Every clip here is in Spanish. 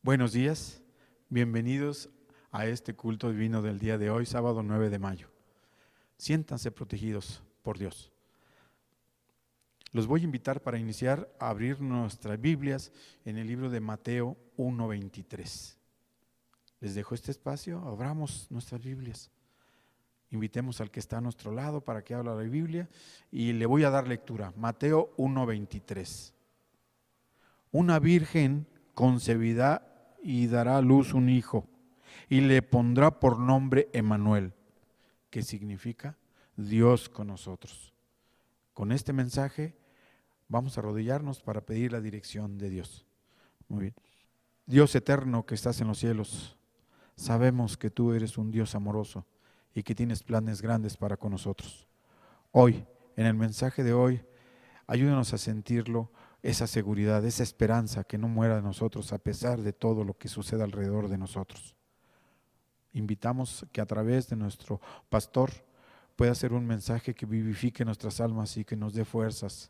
Buenos días, bienvenidos a este culto divino del día de hoy, sábado 9 de mayo. Siéntanse protegidos por Dios. Los voy a invitar para iniciar a abrir nuestras Biblias en el libro de Mateo 1:23. Les dejo este espacio, abramos nuestras Biblias. Invitemos al que está a nuestro lado para que abra la Biblia y le voy a dar lectura. Mateo 1:23. Una virgen concebirá y dará a luz un hijo, y le pondrá por nombre Emmanuel, que significa Dios con nosotros. Con este mensaje vamos a arrodillarnos para pedir la dirección de Dios. Muy bien. Dios eterno que estás en los cielos, sabemos que tú eres un Dios amoroso y que tienes planes grandes para con nosotros. Hoy, en el mensaje de hoy, ayúdanos a sentirlo, esa seguridad, esa esperanza que no muera de nosotros a pesar de todo lo que suceda alrededor de nosotros. Invitamos que a través de nuestro pastor pueda ser un mensaje que vivifique nuestras almas y que nos dé fuerzas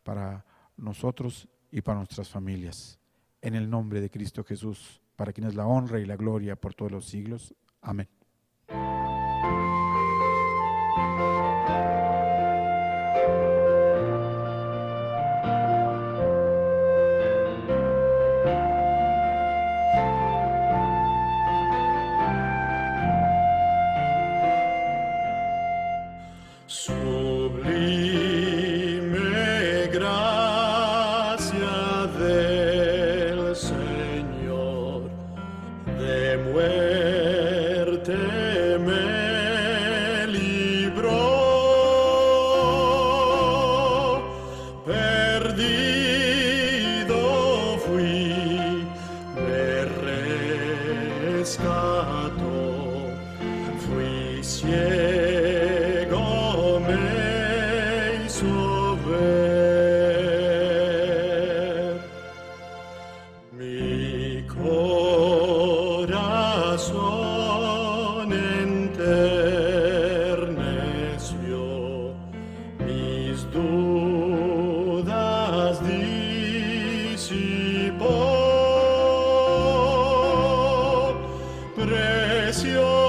para nosotros y para nuestras familias. En el nombre de Cristo Jesús, para quien es la honra y la gloria por todos los siglos. Amén. Sublime gracia del Señor, de muerte me libró, perdido fui, me rescató, fui ciego, me hizo ver. Mi corazón enterneció, mis dudas disipó, preciosa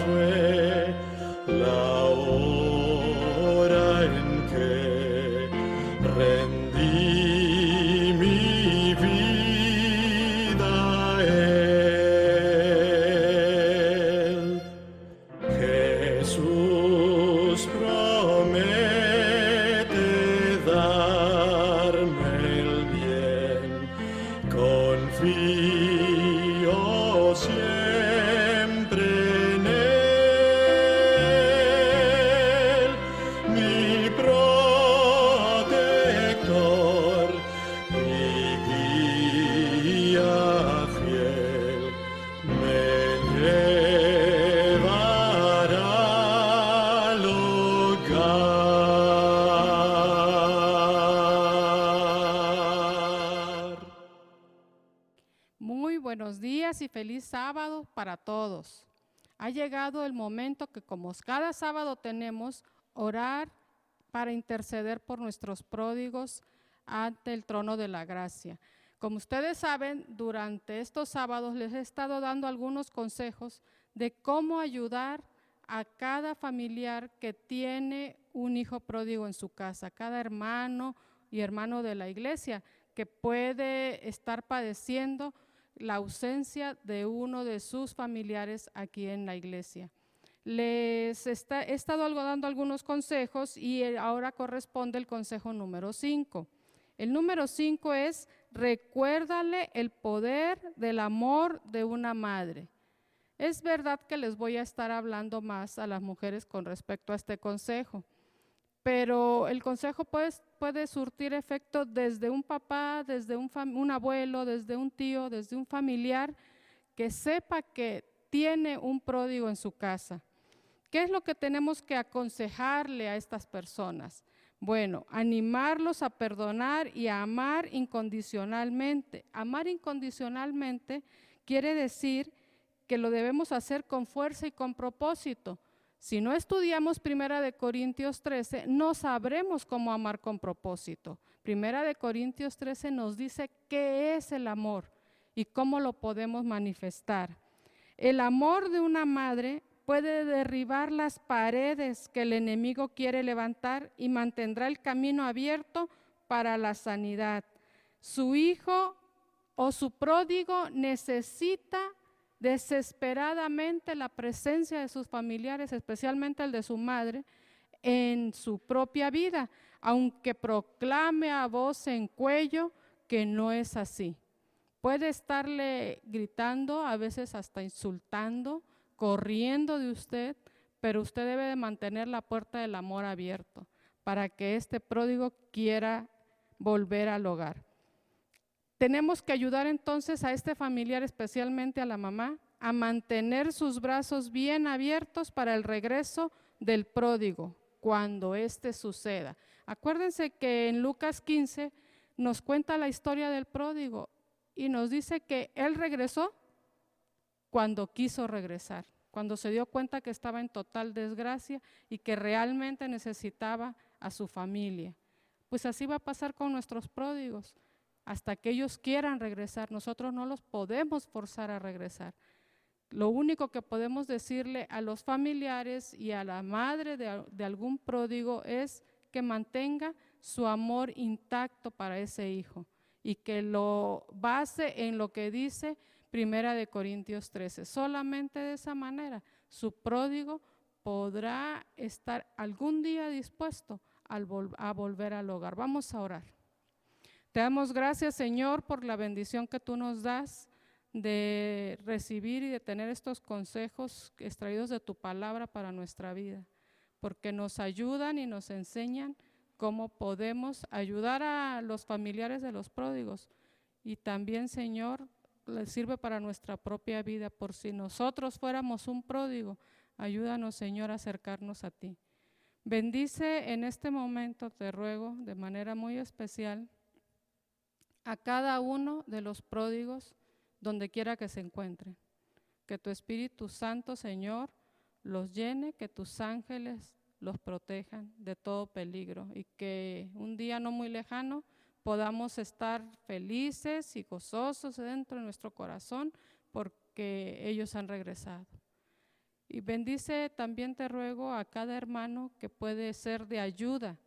fue la hora en que rendí mi vida a Él. Jesús promete darme el bien, confío siempre en Él, mi protector, mi guía fiel, me llevará al hogar. Muy buenos días y feliz sábado para todos. Ha llegado el momento que, como cada sábado tenemos, orar para interceder por nuestros pródigos ante el trono de la gracia. Como ustedes saben, durante estos sábados les he estado dando algunos consejos de cómo ayudar a cada familiar que tiene un hijo pródigo en su casa, cada hermano y hermano de la iglesia que puede estar padeciendo la ausencia de uno de sus familiares aquí en la iglesia. He estado dando algunos consejos y ahora corresponde el consejo número 5. El número 5 es: recuérdale el poder del amor de una madre. Es verdad que les voy a estar hablando más a las mujeres con respecto a este consejo, pero el consejo puede surtir efecto desde un papá, desde un abuelo, desde un tío, desde un familiar que sepa que tiene un pródigo en su casa. ¿Qué es lo que tenemos que aconsejarle a estas personas? Bueno, animarlos a perdonar y a amar incondicionalmente. Amar incondicionalmente quiere decir que lo debemos hacer con fuerza y con propósito, Si no estudiamos 1 Corintios 13, no sabremos cómo amar con propósito. 1 Corintios 13 nos dice qué es el amor y cómo lo podemos manifestar. El amor de una madre puede derribar las paredes que el enemigo quiere levantar y mantendrá el camino abierto para la sanidad. Su hijo o su pródigo necesita desesperadamente la presencia de sus familiares, especialmente el de su madre, en su propia vida, aunque proclame a voz en cuello que no es así. Puede estarle gritando, a veces hasta insultando, corriendo de usted, pero usted debe de mantener la puerta del amor abierto para que este pródigo quiera volver al hogar. Tenemos que ayudar entonces a este familiar, especialmente a la mamá, a mantener sus brazos bien abiertos para el regreso del pródigo cuando éste suceda. Acuérdense que en Lucas 15 nos cuenta la historia del pródigo y nos dice que él regresó cuando quiso regresar, cuando se dio cuenta que estaba en total desgracia y que realmente necesitaba a su familia. Pues así va a pasar con nuestros pródigos. Hasta que ellos quieran regresar, nosotros no los podemos forzar a regresar. Lo único que podemos decirle a los familiares y a la madre de algún pródigo es que mantenga su amor intacto para ese hijo y que lo base en lo que dice 1 Corintios 13. Solamente de esa manera su pródigo podrá estar algún día dispuesto a volver al hogar. Vamos a orar. Te damos gracias, Señor, por la bendición que tú nos das de recibir y de tener estos consejos extraídos de tu palabra para nuestra vida, porque nos ayudan y nos enseñan cómo podemos ayudar a los familiares de los pródigos. Y también, Señor, les sirve para nuestra propia vida. Por si nosotros fuéramos un pródigo, ayúdanos, Señor, a acercarnos a ti. Bendice en este momento, te ruego, de manera muy especial, a cada uno de los pródigos, donde quiera que se encuentren. Que tu Espíritu Santo, Señor, los llene, que tus ángeles los protejan de todo peligro y que un día no muy lejano podamos estar felices y gozosos dentro de nuestro corazón porque ellos han regresado. Y bendice también, te ruego, a cada hermano que puede ser de ayuda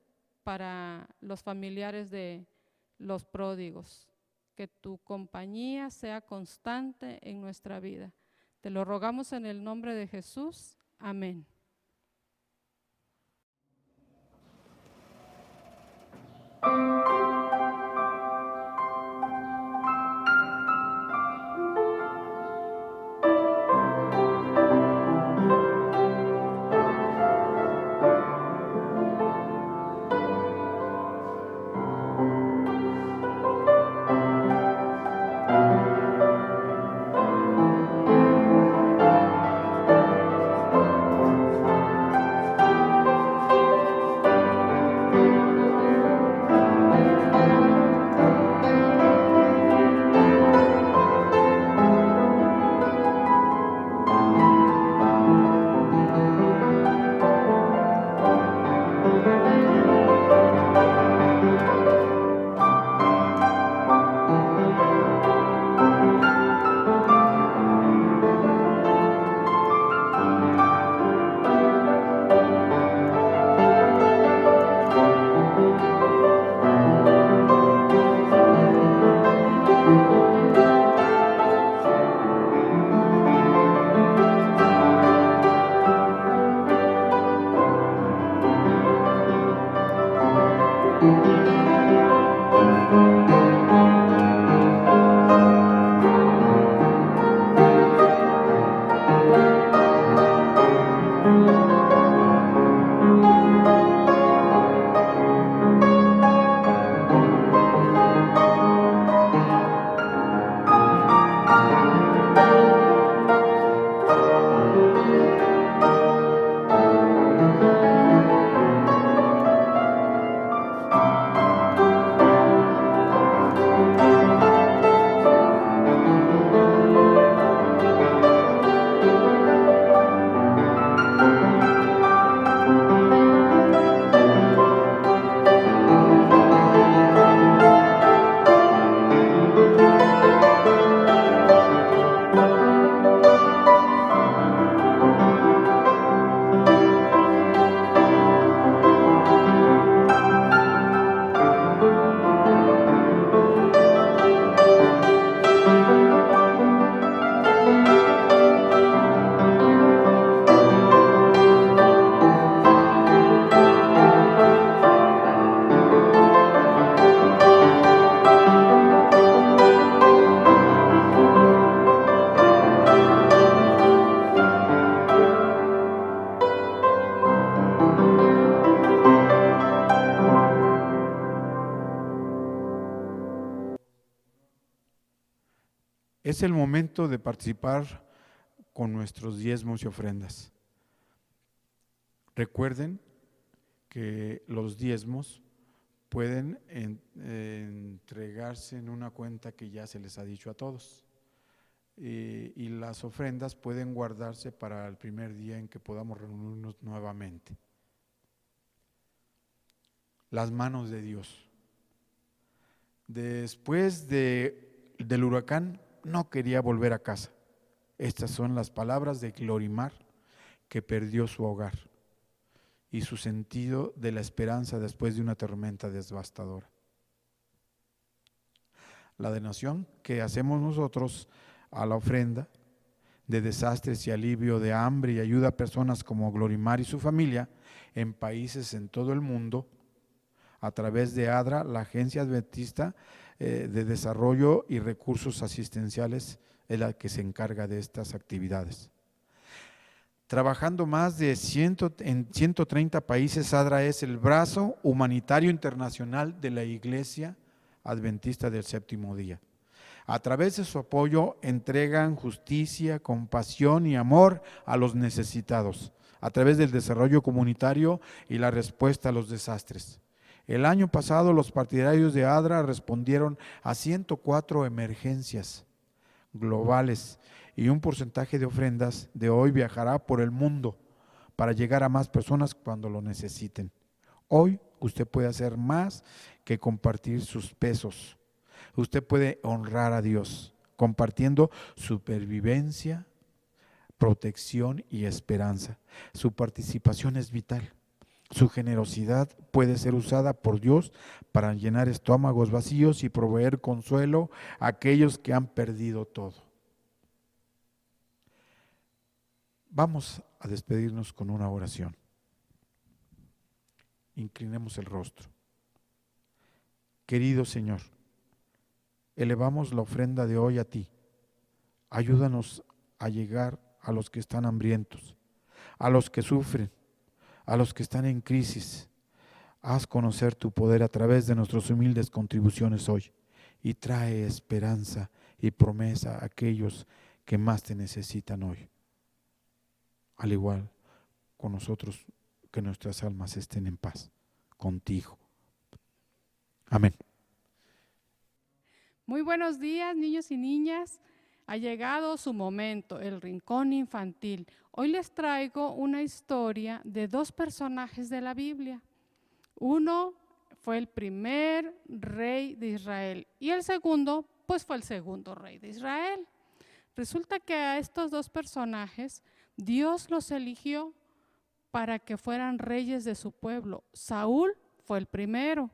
para los familiares de los pródigos, que tu compañía sea constante en nuestra vida. Te lo rogamos en el nombre de Jesús. Amén. Es el momento de participar con nuestros diezmos y ofrendas. Recuerden que los diezmos pueden entregarse en una cuenta que ya se les ha dicho a todos. Y las ofrendas pueden guardarse para el primer día en que podamos reunirnos nuevamente. Las manos de Dios. Después del huracán, no quería volver a casa. Estas son las palabras de Glorimar, que perdió su hogar y su sentido de la esperanza después de una tormenta devastadora. La donación que hacemos nosotros a la ofrenda de desastres y alivio de hambre y ayuda a personas como Glorimar y su familia en países en todo el mundo, a través de ADRA, la Agencia Adventista de Desarrollo y Recursos Asistenciales, es la que se encarga de estas actividades. Trabajando más de en 130 países, ADRA es el brazo humanitario internacional de la Iglesia Adventista del Séptimo Día. A través de su apoyo entregan justicia, compasión y amor a los necesitados, a través del desarrollo comunitario y la respuesta a los desastres. El año pasado los partidarios de ADRA respondieron a 104 emergencias globales y un porcentaje de ofrendas de hoy viajará por el mundo para llegar a más personas cuando lo necesiten. Hoy usted puede hacer más que compartir sus pesos. Usted puede honrar a Dios compartiendo supervivencia, protección y esperanza. Su participación es vital. Su generosidad puede ser usada por Dios para llenar estómagos vacíos y proveer consuelo a aquellos que han perdido todo. Vamos a despedirnos con una oración. Inclinemos el rostro. Querido Señor, elevamos la ofrenda de hoy a ti. Ayúdanos a llegar a los que están hambrientos, a los que sufren, a los que están en crisis. Haz conocer tu poder a través de nuestras humildes contribuciones hoy y trae esperanza y promesa a aquellos que más te necesitan hoy. Al igual con nosotros, que nuestras almas estén en paz contigo. Amén. Muy buenos días, niños y niñas. Ha llegado su momento, el rincón infantil. Hoy les traigo una historia de dos personajes de la Biblia. Uno fue el primer rey de Israel y el segundo, pues fue el segundo rey de Israel. Resulta que a estos dos personajes Dios los eligió para que fueran reyes de su pueblo. Saúl fue el primero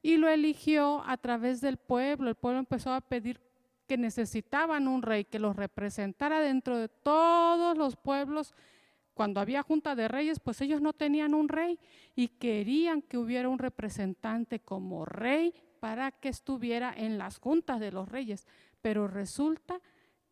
y lo eligió a través del pueblo. El pueblo empezó a pedir que necesitaban un rey que los representara dentro de todos los pueblos. Cuando había junta de reyes, pues ellos no tenían un rey y querían que hubiera un representante como rey para que estuviera en las juntas de los reyes. Pero resulta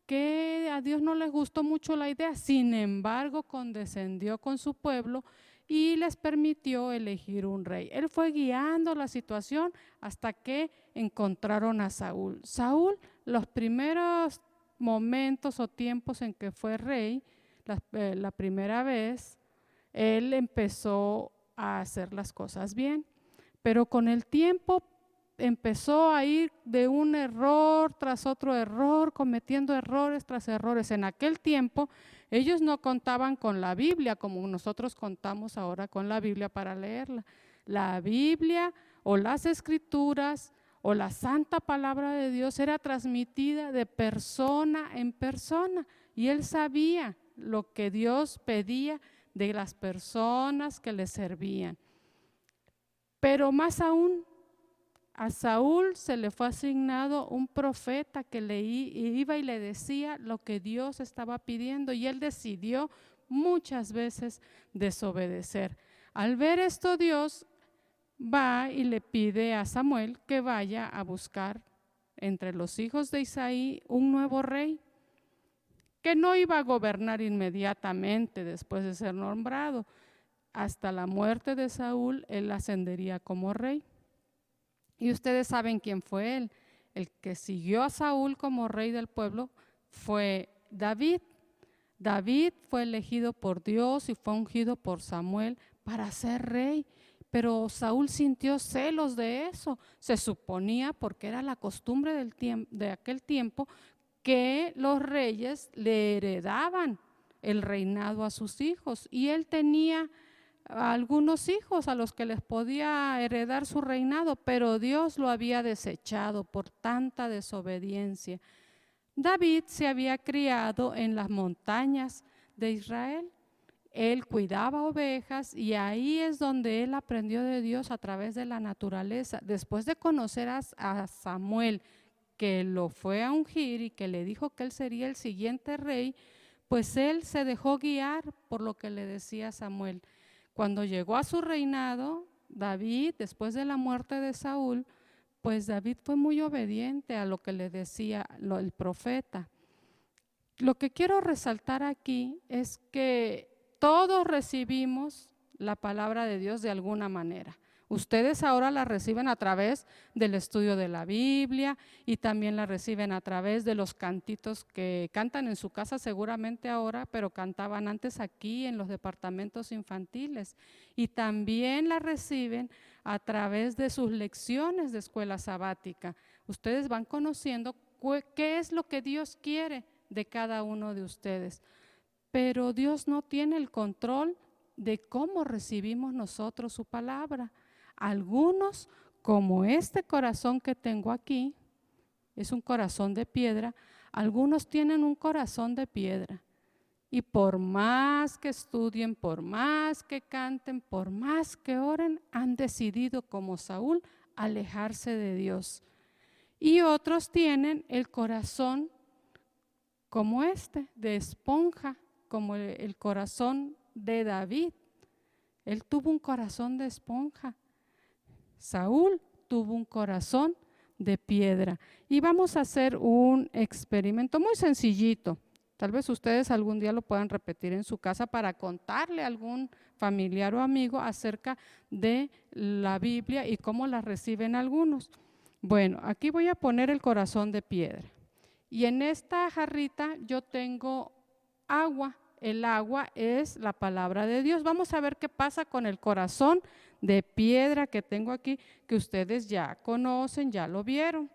que a Dios no les gustó mucho la idea. Sin embargo, condescendió con su pueblo y les permitió elegir un rey. Él fue guiando la situación hasta que encontraron a Saúl. Saúl, los primeros momentos o tiempos en que fue rey, la primera vez, él empezó a hacer las cosas bien, pero con el tiempo empezó a ir de un error tras otro error, cometiendo errores tras errores. En aquel tiempo ellos no contaban con la Biblia como nosotros contamos ahora con la Biblia para leerla. La Biblia o las Escrituras o la santa palabra de Dios era transmitida de persona en persona y él sabía lo que Dios pedía de las personas que le servían. Pero más aún, a Saúl se le fue asignado un profeta que iba y le decía lo que Dios estaba pidiendo y él decidió muchas veces desobedecer. Al ver esto, Dios va y le pide a Samuel que vaya a buscar entre los hijos de Isaí un nuevo rey que no iba a gobernar inmediatamente después de ser nombrado. Hasta la muerte de Saúl, él ascendería como rey. Y ustedes saben quién fue él. El que siguió a Saúl como rey del pueblo fue David. David fue elegido por Dios y fue ungido por Samuel para ser rey, pero Saúl sintió celos de eso. Se suponía, porque era la costumbre de aquel tiempo, que los reyes le heredaban el reinado a sus hijos, y él tenía algunos hijos a los que les podía heredar su reinado, pero Dios lo había desechado por tanta desobediencia. David se había criado en las montañas de Israel. Él cuidaba ovejas y ahí es donde él aprendió de Dios a través de la naturaleza. Después de conocer a Samuel, que lo fue a ungir y que le dijo que él sería el siguiente rey, pues él se dejó guiar por lo que le decía Samuel. Cuando llegó a su reinado, David, después de la muerte de Saúl, pues David fue muy obediente a lo que le decía el profeta. Lo que quiero resaltar aquí es que todos recibimos la palabra de Dios de alguna manera. Ustedes ahora la reciben a través del estudio de la Biblia y también la reciben a través de los cantitos que cantan en su casa seguramente ahora, pero cantaban antes aquí en los departamentos infantiles. Y también la reciben a través de sus lecciones de escuela sabática. Ustedes van conociendo qué es lo que Dios quiere de cada uno de ustedes. Pero Dios no tiene el control de cómo recibimos nosotros su palabra. Algunos, como este corazón que tengo aquí, es un corazón de piedra, algunos tienen un corazón de piedra. Y por más que estudien, por más que canten, por más que oren, han decidido, como Saúl, alejarse de Dios. Y otros tienen el corazón como de esponja, como el corazón de David. Él tuvo un corazón de esponja. Saúl tuvo un corazón de piedra. Y vamos a hacer un experimento muy sencillito. Tal vez ustedes algún día lo puedan repetir en su casa para contarle a algún familiar o amigo acerca de la Biblia y cómo la reciben algunos. Bueno, aquí voy a poner el corazón de piedra. Y en esta jarrita yo tengo agua. El agua es la palabra de Dios. Vamos a ver qué pasa con el corazón de piedra que tengo aquí, que ustedes ya conocen, ya lo vieron.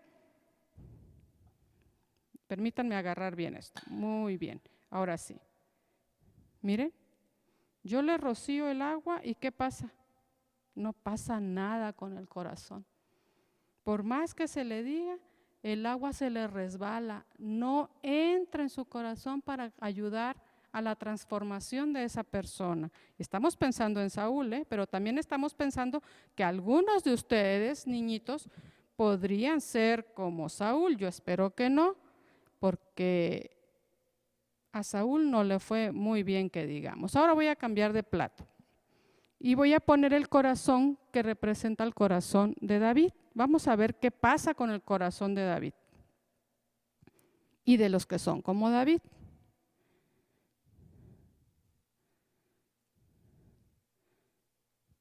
Permítanme agarrar bien esto. Muy bien. Ahora sí. Miren, yo le rocío el agua y ¿qué pasa? No pasa nada con el corazón. Por más que se le diga, el agua se le resbala. No entra en su corazón para ayudar a la transformación de esa persona. Estamos pensando en Saúl, pero también estamos pensando que algunos de ustedes, niñitos, podrían ser como Saúl. Yo espero que no, porque a Saúl no le fue muy bien que digamos. Ahora voy a cambiar de plato y voy a poner el corazón que representa el corazón de David. Vamos a ver qué pasa con el corazón de David y de los que son como David.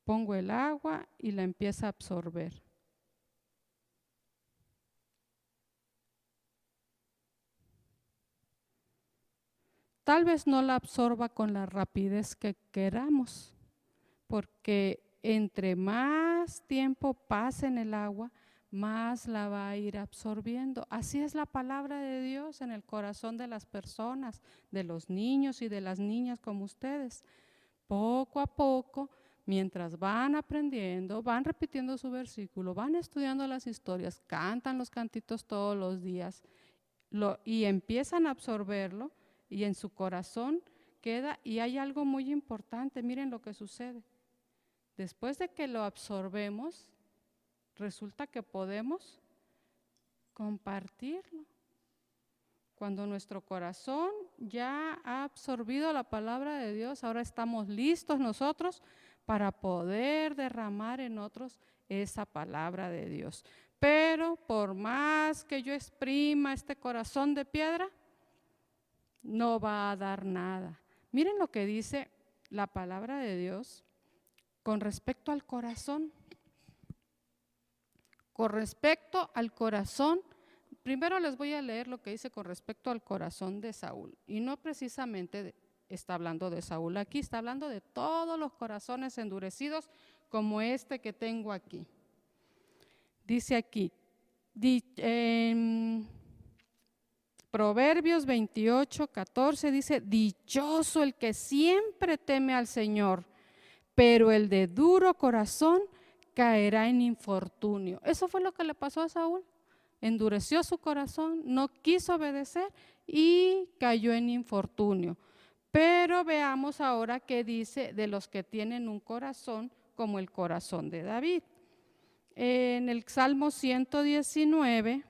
Pongo el agua y la empieza a absorber. Tal vez no la absorba con la rapidez que queramos, porque entre más tiempo pase en el agua, más la va a ir absorbiendo. Así es la palabra de Dios en el corazón de las personas, de los niños y de las niñas como ustedes. Poco a poco, mientras van aprendiendo, van repitiendo su versículo, van estudiando las historias, cantan los cantitos todos los días y empiezan a absorberlo y en su corazón queda. Y hay algo muy importante, miren lo que sucede. Después de que lo absorbemos, resulta que podemos compartirlo. Cuando nuestro corazón ya ha absorbido la palabra de Dios, ahora estamos listos nosotros para poder derramar en otros esa palabra de Dios. Pero por más que yo exprima este corazón de piedra, no va a dar nada. Miren lo que dice la palabra de Dios con respecto al corazón. Con respecto al corazón Primero les voy a leer lo que dice con respecto al corazón de Saúl. Y no precisamente está hablando de Saúl aquí, está hablando de todos los corazones endurecidos como este que tengo aquí. Dice aquí, en Proverbios 28:14 dice, dichoso el que siempre teme al Señor, pero el de duro corazón caerá en infortunio. Eso fue lo que le pasó a Saúl. Endureció su corazón, no quiso obedecer y cayó en infortunio. Pero veamos ahora qué dice de los que tienen un corazón como el corazón de David. En el Salmo 119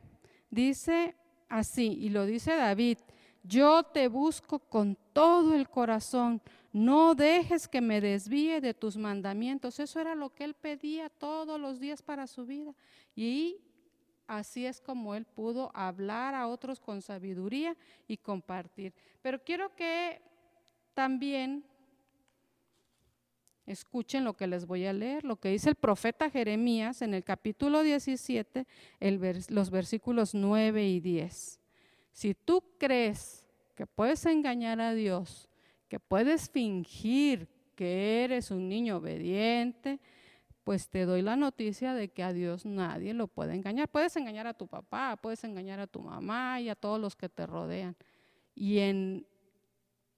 dice así, y lo dice David, yo te busco con todo el corazón, no dejes que me desvíe de tus mandamientos. Eso era lo que él pedía todos los días para su vida. Y así es como él pudo hablar a otros con sabiduría y compartir. Pero quiero que también escuchen lo que les voy a leer, lo que dice el profeta Jeremías en el capítulo 17, los versículos 9 y 10. Si tú crees que puedes engañar a Dios, que puedes fingir que eres un niño obediente, pues te doy la noticia de que a Dios nadie lo puede engañar. Puedes engañar a tu papá, puedes engañar a tu mamá y a todos los que te rodean. Y en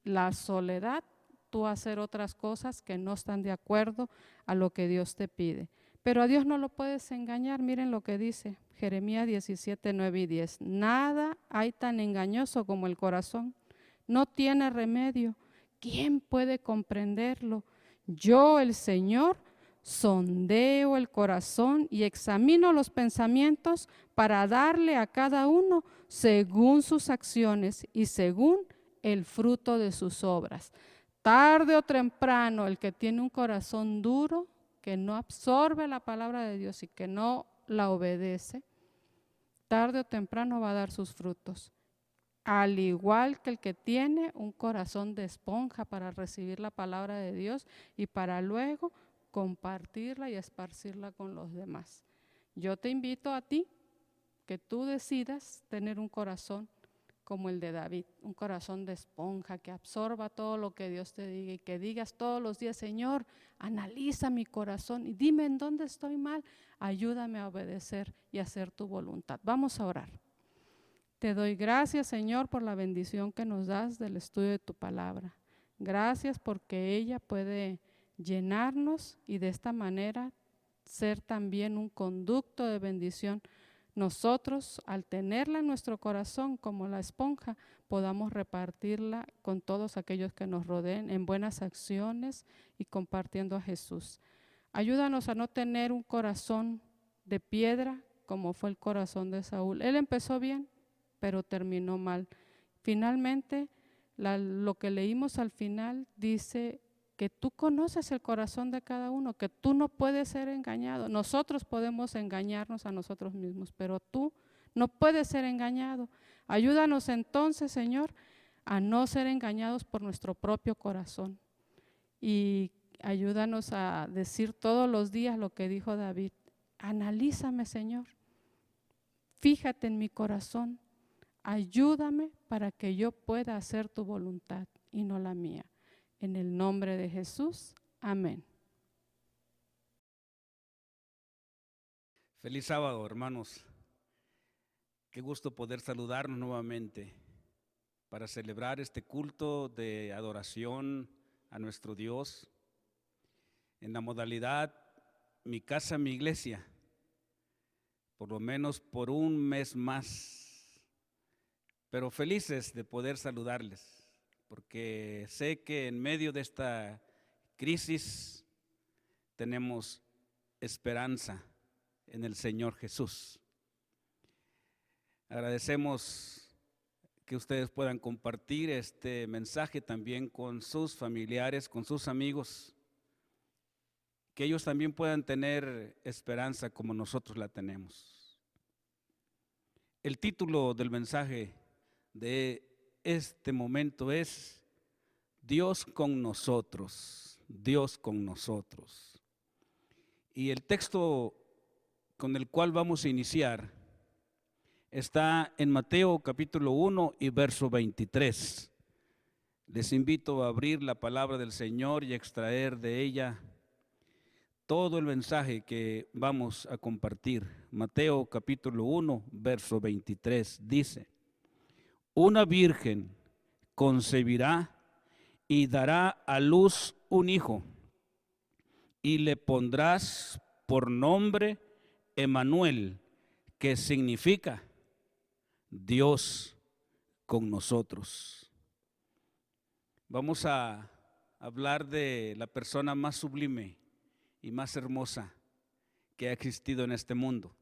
la soledad, tú hacer otras cosas que no están de acuerdo a lo que Dios te pide. Pero a Dios no lo puedes engañar. Miren lo que dice Jeremías 17, 9 y 10. Nada hay tan engañoso como el corazón. No tiene remedio. ¿Quién puede comprenderlo? Yo, el Señor, sondeo el corazón y examino los pensamientos para darle a cada uno según sus acciones y según el fruto de sus obras. Tarde o temprano, el que tiene un corazón duro, que no absorbe la palabra de Dios y que no la obedece, tarde o temprano va a dar sus frutos. Al igual que el que tiene un corazón de esponja para recibir la palabra de Dios y para luego compartirla y esparcirla con los demás. Yo te invito a ti que tú decidas tener un corazón como el de David, un corazón de esponja que absorba todo lo que Dios te diga y que digas todos los días, Señor, analiza mi corazón y dime en dónde estoy mal, ayúdame a obedecer y hacer tu voluntad. Vamos a orar. Te doy gracias, Señor, por la bendición que nos das del estudio de tu palabra. Gracias porque ella puede llenarnos y de esta manera ser también un conducto de bendición. Nosotros, al tenerla en nuestro corazón como la esponja, podamos repartirla con todos aquellos que nos rodeen en buenas acciones y compartiendo a Jesús. Ayúdanos a no tener un corazón de piedra como fue el corazón de Saúl. Él empezó bien, pero terminó mal. Finalmente, lo que leímos al final dice que tú conoces el corazón de cada uno, que tú no puedes ser engañado. Nosotros podemos engañarnos a nosotros mismos, pero tú no puedes ser engañado. Ayúdanos entonces, Señor, a no ser engañados por nuestro propio corazón. Y ayúdanos a decir todos los días lo que dijo David. Analízame, Señor. Fíjate en mi corazón. Ayúdame para que yo pueda hacer tu voluntad y no la mía. En el nombre de Jesús, amén. Feliz sábado, hermanos. Qué gusto poder saludarnos nuevamente para celebrar este culto de adoración a nuestro Dios en la modalidad Mi Casa, Mi Iglesia, por lo menos por un mes más, pero felices de poder saludarles, porque sé que en medio de esta crisis tenemos esperanza en el Señor Jesús. Agradecemos que ustedes puedan compartir este mensaje también con sus familiares, con sus amigos, que ellos también puedan tener esperanza como nosotros la tenemos. El título del mensaje de este momento es Dios con nosotros, Dios con nosotros. Y el texto con el cual vamos a iniciar está en Mateo capítulo 1 y verso 23. Les invito a abrir la palabra del Señor y extraer de ella todo el mensaje que vamos a compartir. Mateo capítulo 1, verso 23 dice: una virgen concebirá y dará a luz un hijo, y le pondrás por nombre Emmanuel, que significa Dios con nosotros. Vamos a hablar de la persona más sublime y más hermosa que ha existido en este mundo.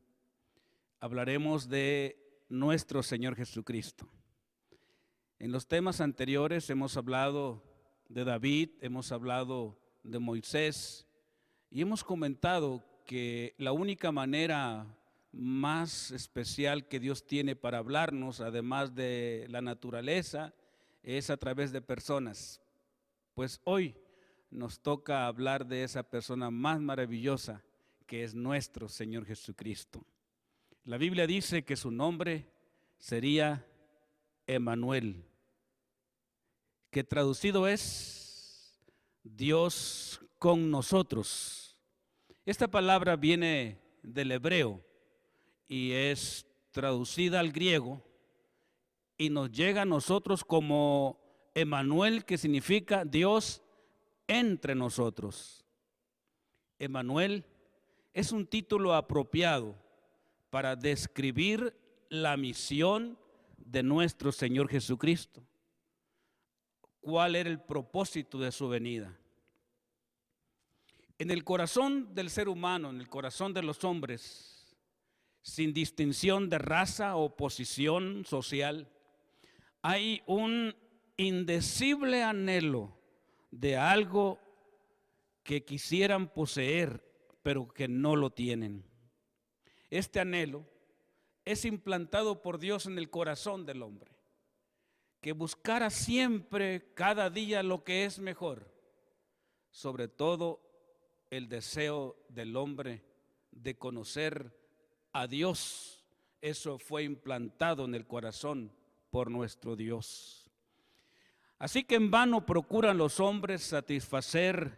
Hablaremos de nuestro Señor Jesucristo. En los temas anteriores hemos hablado de David, hemos hablado de Moisés y hemos comentado que la única manera más especial que Dios tiene para hablarnos, además de la naturaleza, es a través de personas. Pues hoy nos toca hablar de esa persona más maravillosa que es nuestro Señor Jesucristo. La Biblia dice que su nombre sería Emmanuel, que traducido es Dios con nosotros. Esta palabra viene del hebreo y es traducida al griego y nos llega a nosotros como Emmanuel, que significa Dios entre nosotros. Emmanuel es un título apropiado para describir la misión de nuestro Señor Jesucristo. ¿Cuál era el propósito de su venida? En el corazón del ser humano, en el corazón de los hombres, sin distinción de raza o posición social, hay un indecible anhelo de algo que quisieran poseer, pero que no lo tienen. Este anhelo es implantado por Dios en el corazón del hombre, que buscara siempre, cada día, lo que es mejor, sobre todo el deseo del hombre de conocer a Dios. Eso fue implantado en el corazón por nuestro Dios. Así que en vano procuran los hombres satisfacer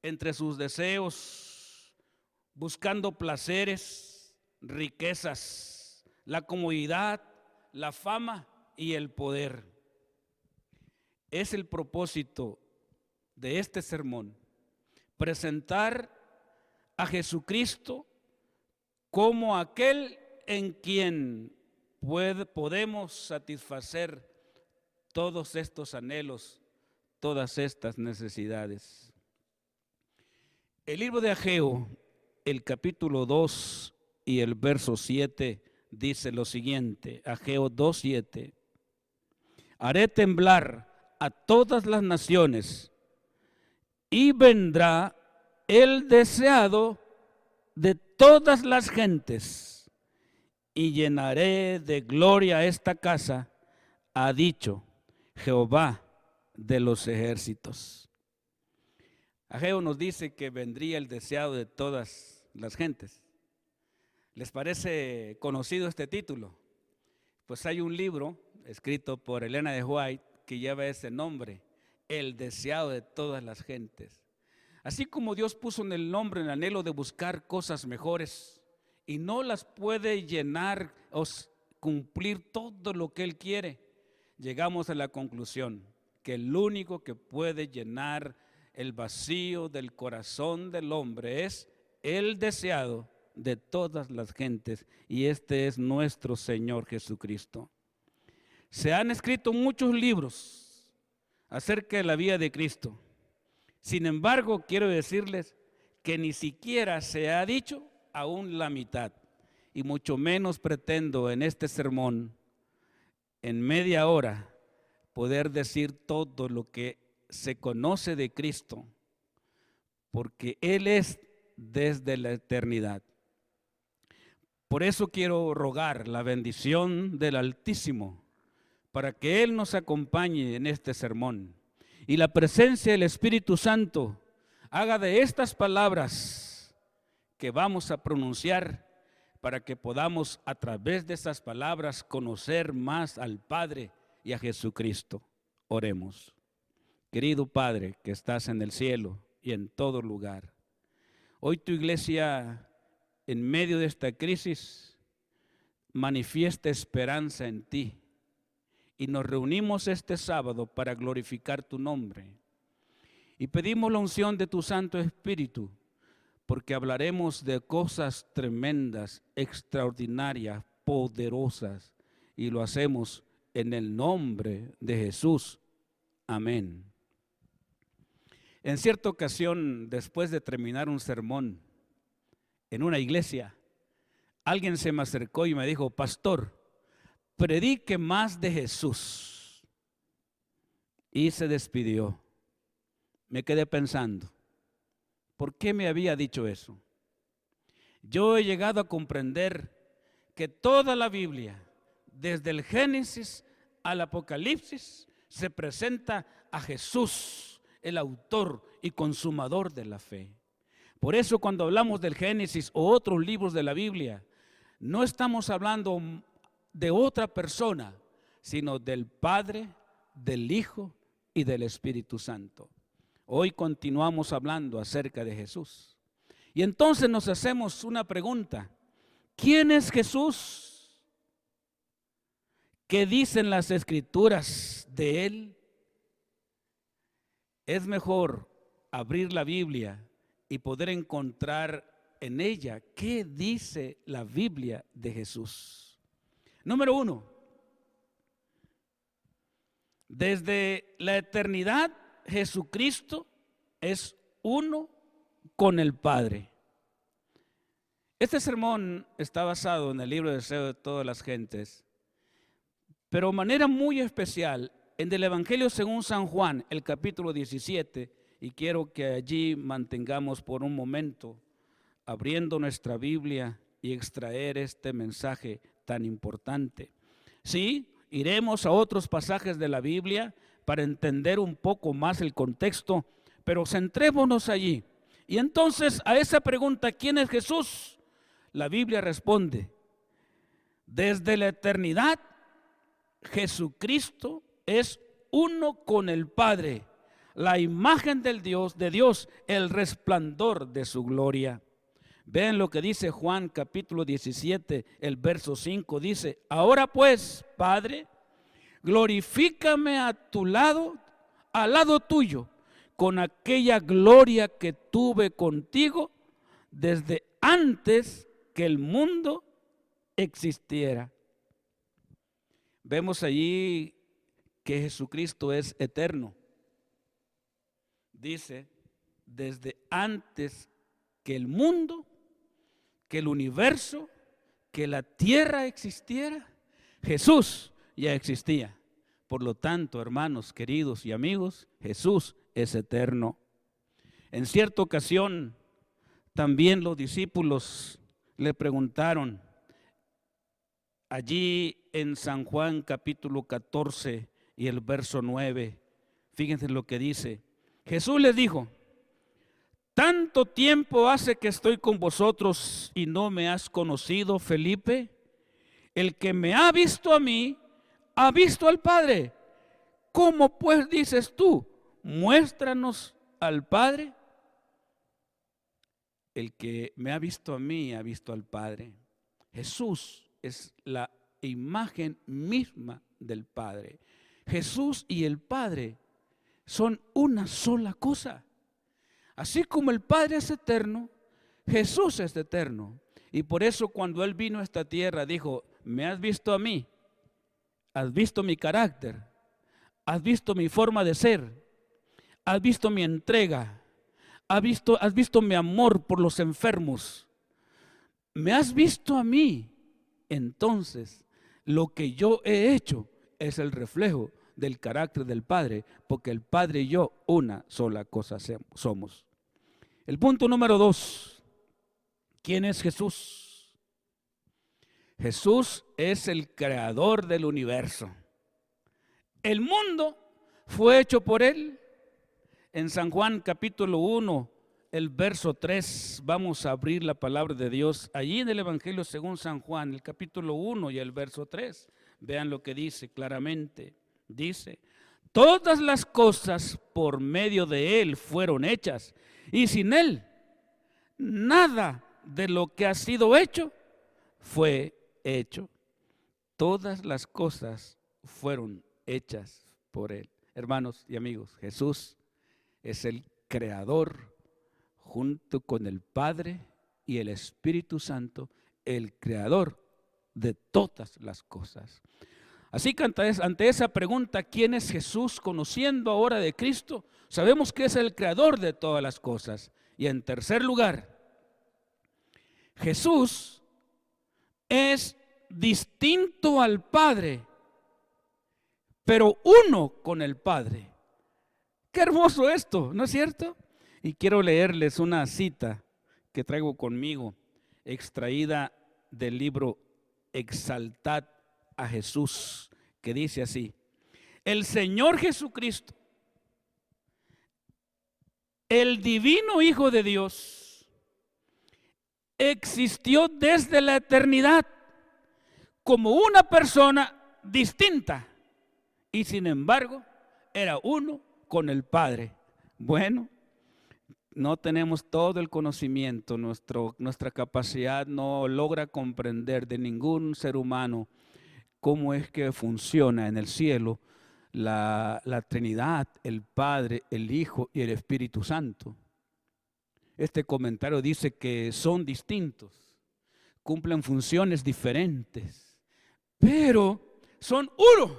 entre sus deseos, buscando placeres, riquezas, la comodidad, la fama y el poder. Es el propósito de este sermón, presentar a Jesucristo como aquel en quien podemos satisfacer todos estos anhelos, todas estas necesidades. El libro de Ageo, el capítulo 2 y el verso 7 dice lo siguiente, Ageo 2:7: haré temblar a todas las naciones y vendrá el deseado de todas las gentes y llenaré de gloria esta casa, ha dicho Jehová de los ejércitos. Ageo nos dice que vendría el deseado de todas las gentes. ¿Les parece conocido este título? Pues hay un libro escrito por Elena de White que lleva ese nombre, el deseado de todas las gentes. Así como Dios puso en el nombre el anhelo de buscar cosas mejores y no las puede llenar o cumplir todo lo que Él quiere, llegamos a la conclusión que el único que puede llenar el vacío del corazón del hombre es el deseado de todas las gentes, y este es nuestro Señor Jesucristo. Se han escrito muchos libros acerca de la vida de Cristo. Sin embargo, quiero decirles que ni siquiera se ha dicho aún la mitad, y mucho menos pretendo en este sermón, en media hora, poder decir todo lo que se conoce de Cristo, porque Él es desde la eternidad. Por eso quiero rogar la bendición del Altísimo para que Él nos acompañe en este sermón y la presencia del Espíritu Santo haga de estas palabras que vamos a pronunciar para que podamos a través de esas palabras conocer más al Padre y a Jesucristo. Oremos. Querido Padre que estás en el cielo y en todo lugar, hoy tu iglesia en medio de esta crisis manifiesta esperanza en ti y nos reunimos este sábado para glorificar tu nombre y pedimos la unción de tu Santo Espíritu, porque hablaremos de cosas tremendas, extraordinarias, poderosas, y lo hacemos en el nombre de Jesús. Amén. En cierta ocasión, después de terminar un sermón en una iglesia, alguien se me acercó y me dijo: pastor, predique más de Jesús. Y se despidió. Me quedé pensando, ¿por qué me había dicho eso? Yo he llegado a comprender que toda la Biblia, desde el Génesis al Apocalipsis, se presenta a Jesús, el autor y consumador de la fe. Por eso cuando hablamos del Génesis o otros libros de la Biblia, no estamos hablando de otra persona, sino del Padre, del Hijo y del Espíritu Santo. Hoy continuamos hablando acerca de Jesús. Y entonces nos hacemos una pregunta: ¿quién es Jesús? ¿Qué dicen las Escrituras de Él? Es mejor abrir la Biblia y poder encontrar en ella qué dice la Biblia de Jesús. Número 1, desde la eternidad Jesucristo es uno con el Padre. Este sermón está basado en el libro de Deseo de todas las gentes, pero de manera muy especial en el Evangelio según San Juan, el capítulo 17, y quiero que allí mantengamos por un momento abriendo nuestra Biblia y extraer este mensaje tan importante. Sí, iremos a otros pasajes de la Biblia para entender un poco más el contexto, pero centrémonos allí. Y entonces a esa pregunta, ¿quién es Jesús? La Biblia responde: desde la eternidad, Jesucristo es uno con el Padre, la imagen de Dios, el resplandor de su gloria. Vean lo que dice Juan capítulo 17, el verso 5, dice: ahora pues, Padre, glorifícame a tu lado, al lado tuyo, con aquella gloria que tuve contigo desde antes que el mundo existiera. Vemos allí que Jesucristo es eterno. Dice, desde antes que el mundo, que el universo, que la tierra existiera, Jesús ya existía. Por lo tanto, hermanos, queridos y amigos, Jesús es eterno. En cierta ocasión, también los discípulos le preguntaron, allí en San Juan capítulo 14 y el verso 9, fíjense lo que dice. Jesús les dijo: ¿tanto tiempo hace que estoy con vosotros y no me has conocido, Felipe? El que me ha visto a mí, ha visto al Padre. ¿Cómo pues dices tú, muéstranos al Padre? El que me ha visto a mí, ha visto al Padre. Jesús es la imagen misma del Padre. Jesús y el Padre son una sola cosa. Así como el Padre es eterno, Jesús es eterno. Y por eso cuando Él vino a esta tierra dijo: me has visto a mí, has visto mi carácter, has visto mi forma de ser, has visto mi entrega, has visto mi amor por los enfermos, me has visto a mí. Entonces lo que yo he hecho es el reflejo del carácter del Padre, porque el Padre y yo una sola cosa somos. El punto número 2, ¿quién es Jesús? Jesús es el creador del universo. El mundo fue hecho por Él. En San Juan capítulo 1, el verso 3, vamos a abrir la palabra de Dios allí en el Evangelio según San Juan, el capítulo 1 y el verso 3. Vean lo que dice claramente. Dice: todas las cosas por medio de Él fueron hechas, y sin Él nada de lo que ha sido hecho fue hecho. Todas las cosas fueron hechas por Él. Hermanos y amigos, Jesús es el creador junto con el Padre y el Espíritu Santo, el creador de todas las cosas. Así que ante esa pregunta, ¿quién es Jesús? Conociendo ahora de Cristo, sabemos que es el creador de todas las cosas. Y en tercer lugar, Jesús es distinto al Padre, pero uno con el Padre. Qué hermoso esto, ¿no es cierto? Y quiero leerles una cita que traigo conmigo, extraída del libro Exaltad a Jesús, que dice así: el Señor Jesucristo, el divino Hijo de Dios, existió desde la eternidad como una persona distinta y sin embargo era uno con el Padre. Bueno, no tenemos todo el conocimiento, nuestra capacidad no logra comprender de ningún ser humano cómo es que funciona en el cielo la Trinidad, el Padre, el Hijo y el Espíritu Santo. Este comentario dice que son distintos, cumplen funciones diferentes, pero son uno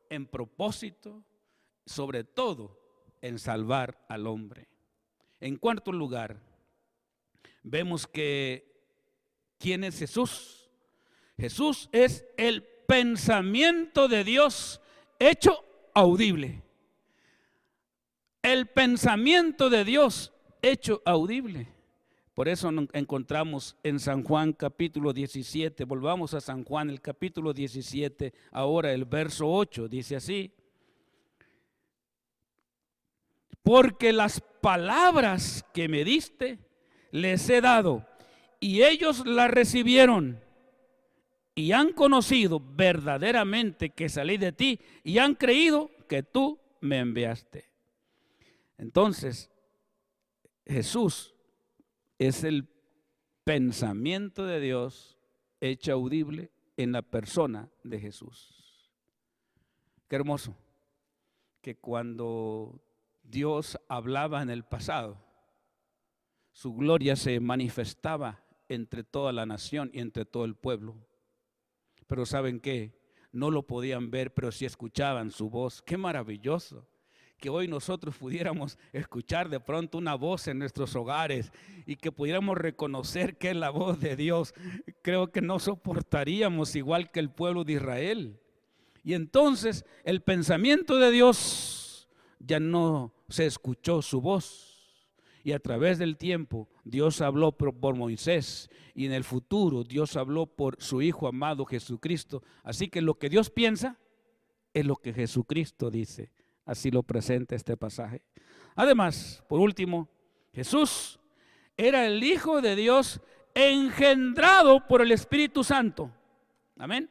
en propósito, sobre todo en salvar al hombre. En cuarto lugar, vemos que ¿quién es Jesús? Jesús es el pensamiento de Dios hecho audible. El pensamiento de Dios hecho audible. Por eso encontramos en San Juan capítulo 17, volvamos a San Juan el capítulo 17, ahora el verso 8, dice así: porque las palabras que me diste les he dado, y ellos las recibieron, y han conocido verdaderamente que salí de ti, y han creído que tú me enviaste. Entonces, Jesús es el pensamiento de Dios hecho audible en la persona de Jesús. Qué hermoso que cuando Dios hablaba en el pasado, su gloria se manifestaba entre toda la nación y entre todo el pueblo. Pero ¿saben qué? No lo podían ver, pero sí escuchaban su voz. ¡Qué maravilloso! Que hoy nosotros pudiéramos escuchar de pronto una voz en nuestros hogares y que pudiéramos reconocer que es la voz de Dios. Creo que no soportaríamos igual que el pueblo de Israel. Y entonces el pensamiento de Dios ya no se escuchó su voz. Y a través del tiempo Dios habló por Moisés, y en el futuro Dios habló por su Hijo amado Jesucristo. Así que lo que Dios piensa es lo que Jesucristo dice. Así lo presenta este pasaje. Además, por último, Jesús era el Hijo de Dios engendrado por el Espíritu Santo. Amén.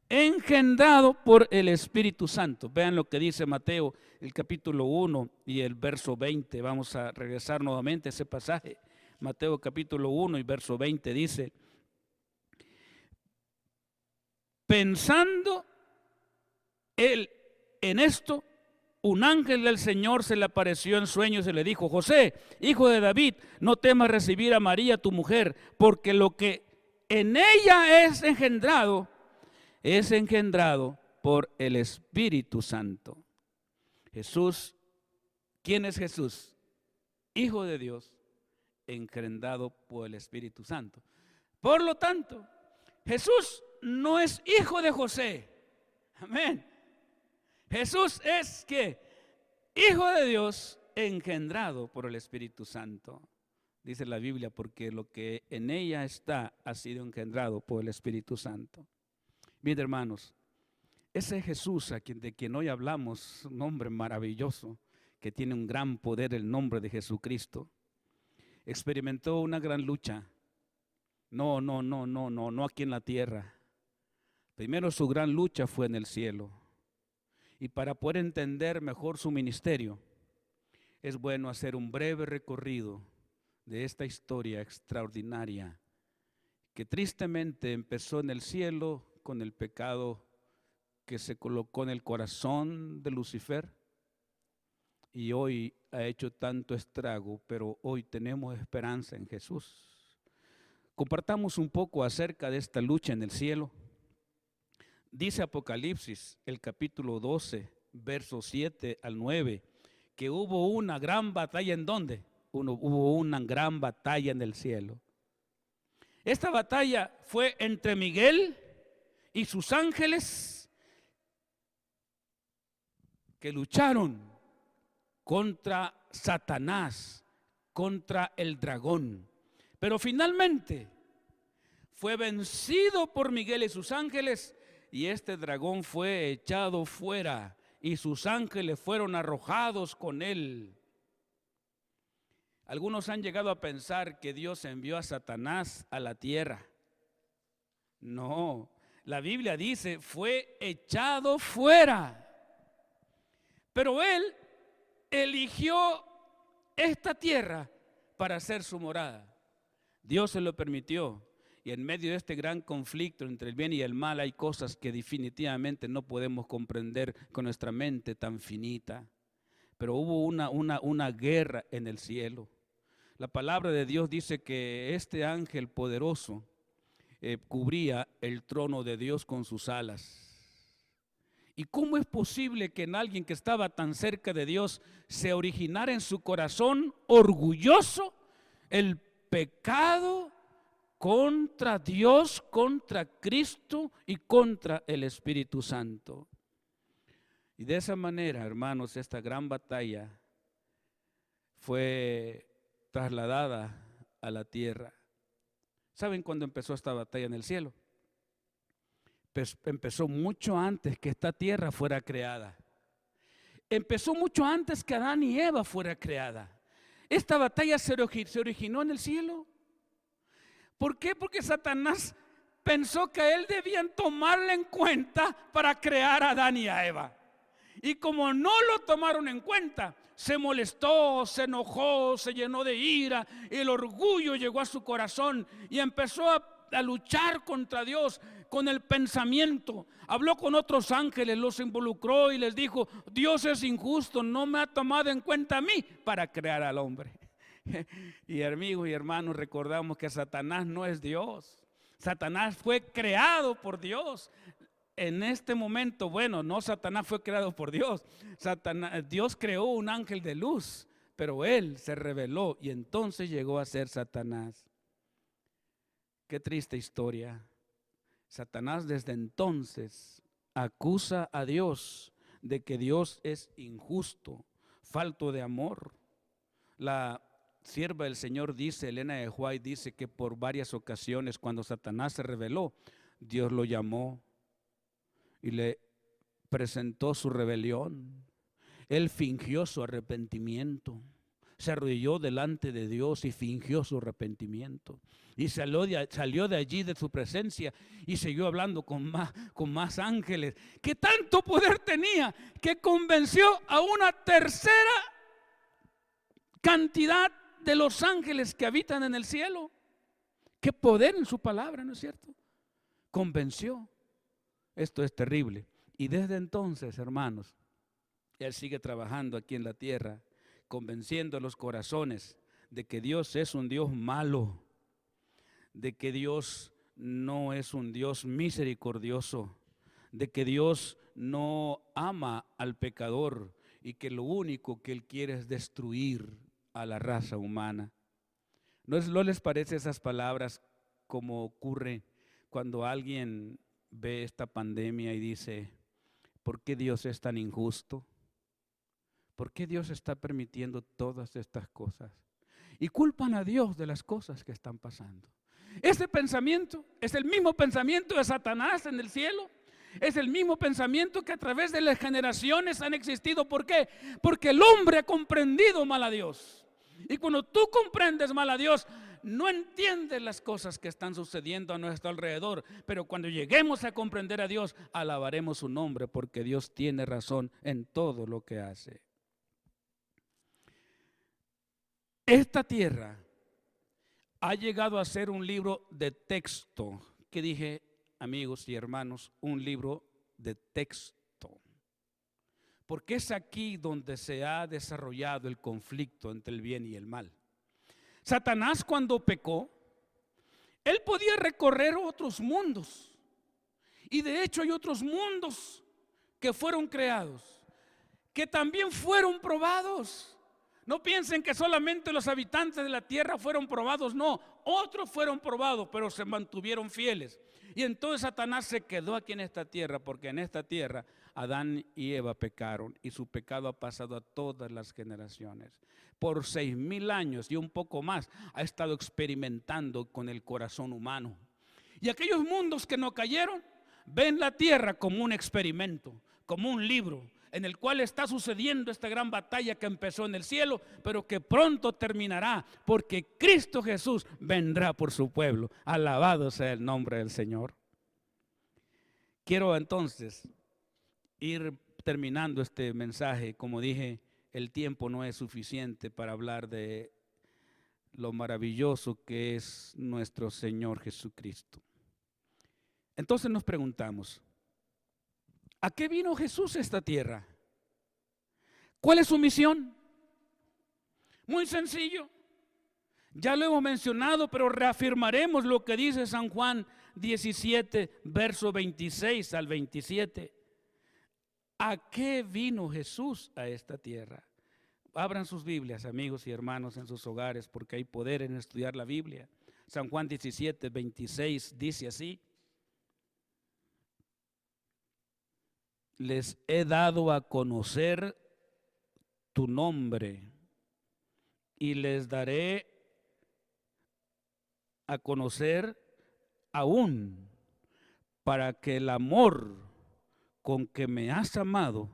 Engendrado por el Espíritu Santo. Vean lo que dice Mateo, el capítulo 1 y el verso 20. Vamos a regresar nuevamente a ese pasaje. Mateo capítulo 1 y verso 20 dice: pensando él en esto, un ángel del Señor se le apareció en sueños y le dijo: José, hijo de David, no temas recibir a María tu mujer, porque lo que en ella es engendrado por el Espíritu Santo. Jesús, ¿quién es Jesús? Hijo de Dios, engendrado por el Espíritu Santo. Por lo tanto, Jesús no es hijo de José. Amén. Jesús es ¿qué? Hijo de Dios, engendrado por el Espíritu Santo. Dice la Biblia, porque lo que en ella está ha sido engendrado por el Espíritu Santo. Bien, hermanos, ese Jesús de quien hoy hablamos, un nombre maravilloso, que tiene un gran poder, el nombre de Jesucristo. experimentó una gran lucha. No aquí en la tierra. Primero su gran lucha fue en el cielo. Y para poder entender mejor su ministerio, es bueno hacer un breve recorrido de esta historia extraordinaria que tristemente empezó en el cielo con el pecado que se colocó en el corazón de Lucifer y hoy ha hecho tanto estrago, pero hoy tenemos esperanza en Jesús. Compartamos un poco acerca de esta lucha en el cielo. Dice Apocalipsis, el capítulo 12, versos 7 al 9, que hubo una gran batalla. ¿En dónde? Hubo una gran batalla en el cielo. Esta batalla fue entre Miguel y sus ángeles que lucharon contra Satanás, contra el dragón. Pero finalmente fue vencido por Miguel y sus ángeles y este dragón fue echado fuera y sus ángeles fueron arrojados con él. Algunos han llegado a pensar que Dios envió a Satanás a la tierra. No, la Biblia dice fue echado fuera. Pero él eligió esta tierra para hacer su morada. Dios se lo permitió. Y en medio de este gran conflicto entre el bien y el mal hay cosas que definitivamente no podemos comprender con nuestra mente tan finita. Pero hubo una guerra en el cielo. La palabra de Dios dice que este ángel poderoso cubría el trono de Dios con sus alas. ¿Y cómo es posible que en alguien que estaba tan cerca de Dios se originara en su corazón orgulloso el pecado contra Dios, contra Cristo y contra el Espíritu Santo? Y de esa manera, hermanos, esta gran batalla fue trasladada a la tierra. ¿Saben cuándo empezó esta batalla en el cielo? Pues empezó mucho antes que esta tierra fuera creada. Empezó mucho antes que Adán y Eva fuera creada. Esta batalla se originó en el cielo. ¿Por qué? Porque Satanás pensó que a él debían tomarle en cuenta para crear a Adán y a Eva. Y como no lo tomaron en cuenta, se molestó, se enojó, se llenó de ira, el orgullo llegó a su corazón y empezó a luchar contra Dios con el pensamiento. Habló con otros ángeles, los involucró y les dijo: Dios es injusto, no me ha tomado en cuenta a mí para crear al hombre. Y amigos y hermanos, recordamos que Satanás no es Dios. Satanás fue creado por Dios. En este momento, bueno, no Satanás fue creado por Dios. Dios creó un ángel de luz, pero él se rebeló y entonces llegó a ser Satanás. Qué triste historia. Satanás desde entonces acusa a Dios de que Dios es injusto, falto de amor. La sierva del Señor dice, Elena de White dice que por varias ocasiones cuando Satanás se rebeló, Dios lo llamó y le presentó su rebelión. Él fingió su arrepentimiento, se arrodilló delante de Dios y fingió su arrepentimiento. Y salió de allí, de su presencia, y siguió hablando con más ángeles, que tanto poder tenía, que convenció a una tercera cantidad de los ángeles que habitan en el cielo. Qué poder en su palabra, ¿no es cierto? Convenció. Esto es terrible. Y desde entonces, hermanos, Él sigue trabajando aquí en la tierra, convenciendo a los corazones de que Dios es un Dios malo, de que Dios no es un Dios misericordioso, de que Dios no ama al pecador y que lo único que Él quiere es destruir a la raza humana. ¿No les parece esas palabras como ocurre cuando alguien ve esta pandemia y dice: ¿por qué Dios es tan injusto? ¿Por qué Dios está permitiendo todas estas cosas? Y culpan a Dios de las cosas que están pasando. Ese pensamiento es el mismo pensamiento de Satanás en el cielo. Es el mismo pensamiento que a través de las generaciones han existido. ¿Por qué? Porque el hombre ha comprendido mal a Dios. Y cuando tú comprendes mal a Dios, no entiendes las cosas que están sucediendo a nuestro alrededor. Pero cuando lleguemos a comprender a Dios, alabaremos su nombre, porque Dios tiene razón en todo lo que hace. Esta tierra ha llegado a ser un libro de texto. Que dije, amigos y hermanos, un libro de texto. Porque es aquí donde se ha desarrollado el conflicto entre el bien y el mal. Satanás, cuando pecó, él podía recorrer otros mundos. Y de hecho hay otros mundos que fueron creados, que también fueron probados. No piensen que solamente los habitantes de la tierra fueron probados, no, otros fueron probados, pero se mantuvieron fieles. Y entonces Satanás se quedó aquí en esta tierra, porque en esta tierra Adán y Eva pecaron y su pecado ha pasado a todas las generaciones. Por 6,000 años y un poco más ha estado experimentando con el corazón humano. Y aquellos mundos que no cayeron ven la tierra como un experimento, como un libro en el cual está sucediendo esta gran batalla que empezó en el cielo, pero que pronto terminará, porque Cristo Jesús vendrá por su pueblo. Alabado sea el nombre del Señor. Quiero entonces ir terminando este mensaje. Como dije, el tiempo no es suficiente para hablar de lo maravilloso que es nuestro Señor Jesucristo. Entonces nos preguntamos, ¿a qué vino Jesús a esta tierra? ¿Cuál es su misión? Muy sencillo. Ya lo hemos mencionado, pero reafirmaremos lo que dice San Juan 17, verso 26 al 27. ¿A qué vino Jesús a esta tierra? Abran sus Biblias, amigos y hermanos, en sus hogares, porque hay poder en estudiar la Biblia. San Juan 17, 26 dice así: les he dado a conocer tu nombre y les daré a conocer aún, para que el amor con que me has amado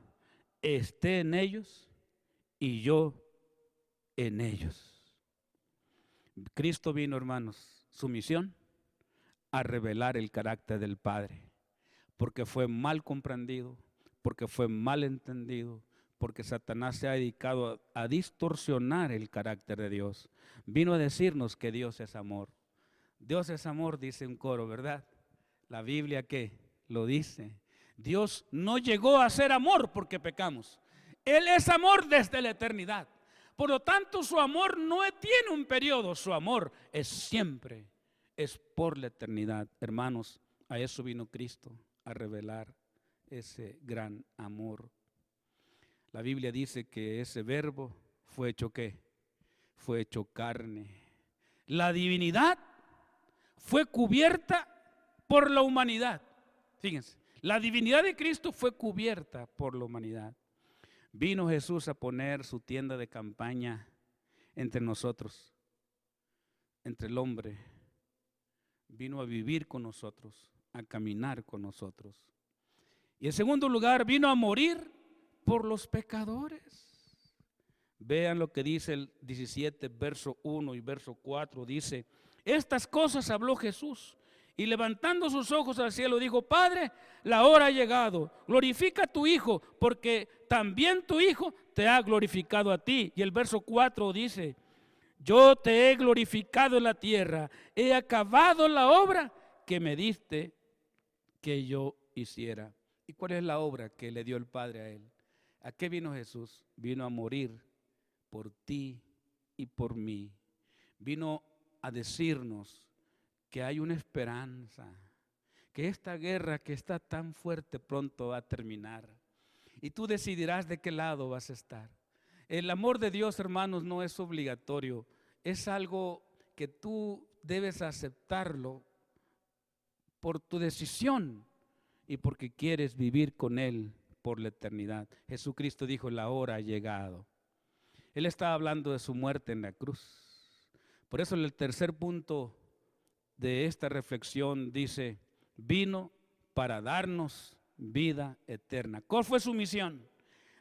esté en ellos y yo en ellos. Cristo vino, hermanos, su misión, a revelar el carácter del Padre, porque fue mal comprendido, porque fue mal entendido, porque Satanás se ha dedicado a distorsionar el carácter de Dios. Vino a decirnos que Dios es amor. Dios es amor, dice un coro, ¿verdad? La Biblia, ¿qué? Lo dice. Dios no llegó a ser amor porque pecamos. Él es amor desde la eternidad. Por lo tanto, su amor no tiene un periodo, su amor es siempre, es por la eternidad. Hermanos, a eso vino Cristo, a revelar ese gran amor. La Biblia dice que ese verbo fue hecho ¿qué? Fue hecho carne. La divinidad fue cubierta por la humanidad. Fíjense, la divinidad de Cristo fue cubierta por la humanidad. Vino Jesús a poner su tienda de campaña entre nosotros, entre el hombre. Vino a vivir con nosotros, a caminar con nosotros. Y en segundo lugar, vino a morir por los pecadores. Vean lo que dice el 17, verso 1 y verso 4. Dice: estas cosas habló Jesús, y levantando sus ojos al cielo dijo: Padre, la hora ha llegado, glorifica a tu Hijo, porque también tu Hijo te ha glorificado a ti. Y el verso 4 dice: yo te he glorificado en la tierra, he acabado la obra que me diste que yo hiciera. ¿Y cuál es la obra que le dio el Padre a él? ¿A qué vino Jesús? Vino a morir por ti y por mí. Vino a decirnos que hay una esperanza, que esta guerra que está tan fuerte pronto va a terminar. Y tú decidirás de qué lado vas a estar. El amor de Dios, hermanos, no es obligatorio. Es algo que tú debes aceptarlo por tu decisión y porque quieres vivir con Él por la eternidad. Jesucristo dijo: la hora ha llegado. Él estaba hablando de su muerte en la cruz. Por eso el tercer punto de esta reflexión dice: vino para darnos vida eterna. ¿Cuál fue su misión?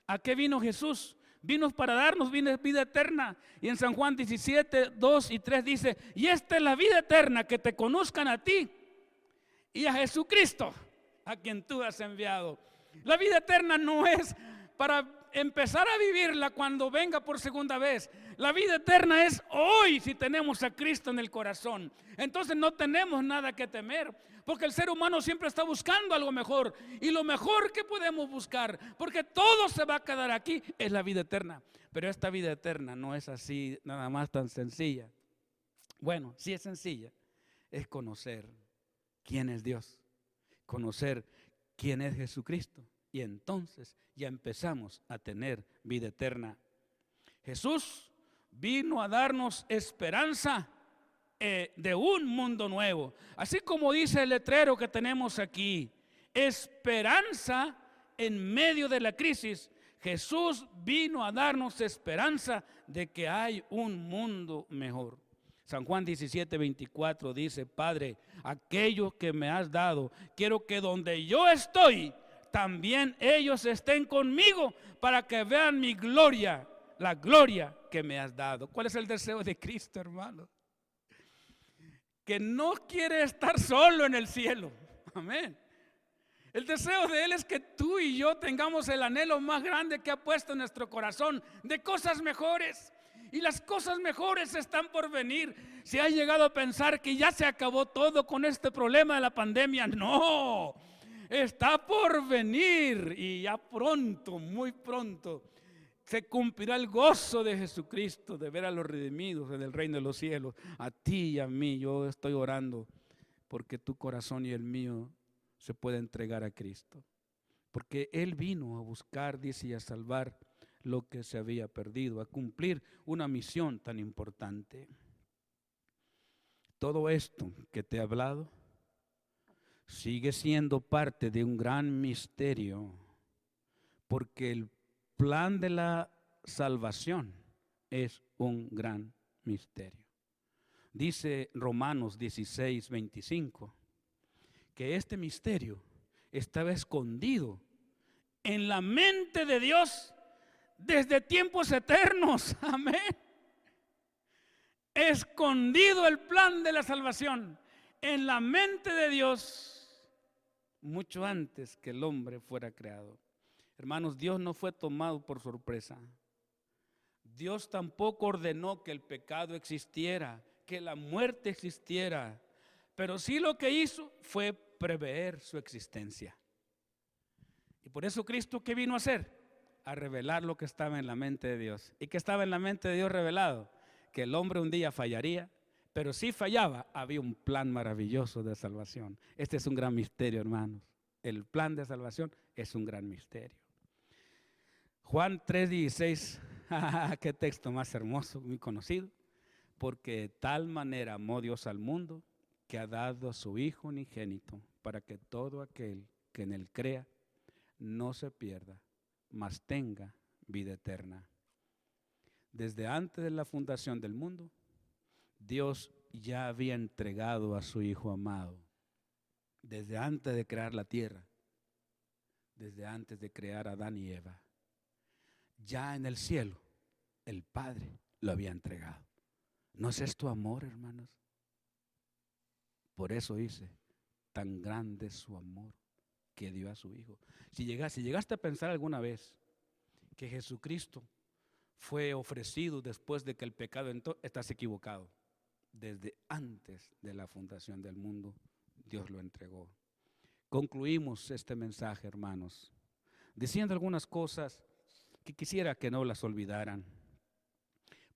¿A qué vino Jesús? Vino para darnos vida eterna. Y en San Juan 17, 2 y 3 dice: y esta es la vida eterna, que te conozcan a ti y a Jesucristo, a quien tú has enviado. La vida eterna no es para empezar a vivirla cuando venga por segunda vez. La vida eterna es hoy, si tenemos a Cristo en el corazón. Entonces no tenemos nada que temer, porque el ser humano siempre está buscando algo mejor, y lo mejor que podemos buscar, porque todo se va a quedar aquí, es la vida eterna. Pero esta vida eterna no es así nada más tan sencilla. Bueno, sí es sencilla. Es conocer quién es Dios, conocer quién es Jesucristo, y entonces ya empezamos a tener vida eterna. Jesús vino a darnos esperanza de un mundo nuevo. Así como dice el letrero que tenemos aquí, esperanza en medio de la crisis. Jesús vino a darnos esperanza de que hay un mundo mejor. San Juan 17, 24 dice: Padre, aquellos que me has dado, quiero que donde yo estoy, también ellos estén conmigo, para que vean mi gloria, la gloria que me has dado. ¿Cuál es el deseo de Cristo, hermano? Que no quiere estar solo en el cielo. Amén. El deseo de Él es que tú y yo tengamos el anhelo más grande que ha puesto en nuestro corazón, de cosas mejores. Y las cosas mejores están por venir. Si has llegado a pensar que ya se acabó todo con este problema de la pandemia, no, está por venir, y ya pronto, muy pronto, se cumplirá el gozo de Jesucristo, de ver a los redimidos en el reino de los cielos. A ti y a mí, yo estoy orando porque tu corazón y el mío se pueda entregar a Cristo, porque Él vino a buscar, dice, y a salvar lo que se había perdido, a cumplir una misión tan importante. Todo esto que te he hablado sigue siendo parte de un gran misterio, porque el plan de la salvación es un gran misterio. Dice Romanos 16, 25, que este misterio estaba escondido en la mente de Dios desde tiempos eternos. Amén. Escondido el plan de la salvación en la mente de Dios mucho antes que el hombre fuera creado. Hermanos, Dios no fue tomado por sorpresa. Dios tampoco ordenó que el pecado existiera, que la muerte existiera, pero sí lo que hizo fue prever su existencia. Y por eso Cristo, ¿qué vino a hacer? A revelar lo que estaba en la mente de Dios. ¿Y qué estaba en la mente de Dios revelado? Que el hombre un día fallaría, pero si fallaba, había un plan maravilloso de salvación. Este es un gran misterio, hermanos. El plan de salvación es un gran misterio. Juan 3:16, qué texto más hermoso, muy conocido. Porque de tal manera amó Dios al mundo, que ha dado a su Hijo unigénito, para que todo aquel que en Él crea no se pierda, mas tenga vida eterna. Desde antes de la fundación del mundo, Dios ya había entregado a su Hijo amado. Desde antes de crear la tierra, desde antes de crear a Adán y Eva, ya en el cielo, el Padre lo había entregado. ¿No es esto amor, hermanos? Por eso dice, tan grande es su amor que dio a su Hijo. Si llegaste a pensar alguna vez que Jesucristo fue ofrecido después de que el pecado entró, estás equivocado. Desde antes de la fundación del mundo, Dios lo entregó. Concluimos este mensaje, hermanos, diciendo algunas cosas que quisiera que no las olvidaran.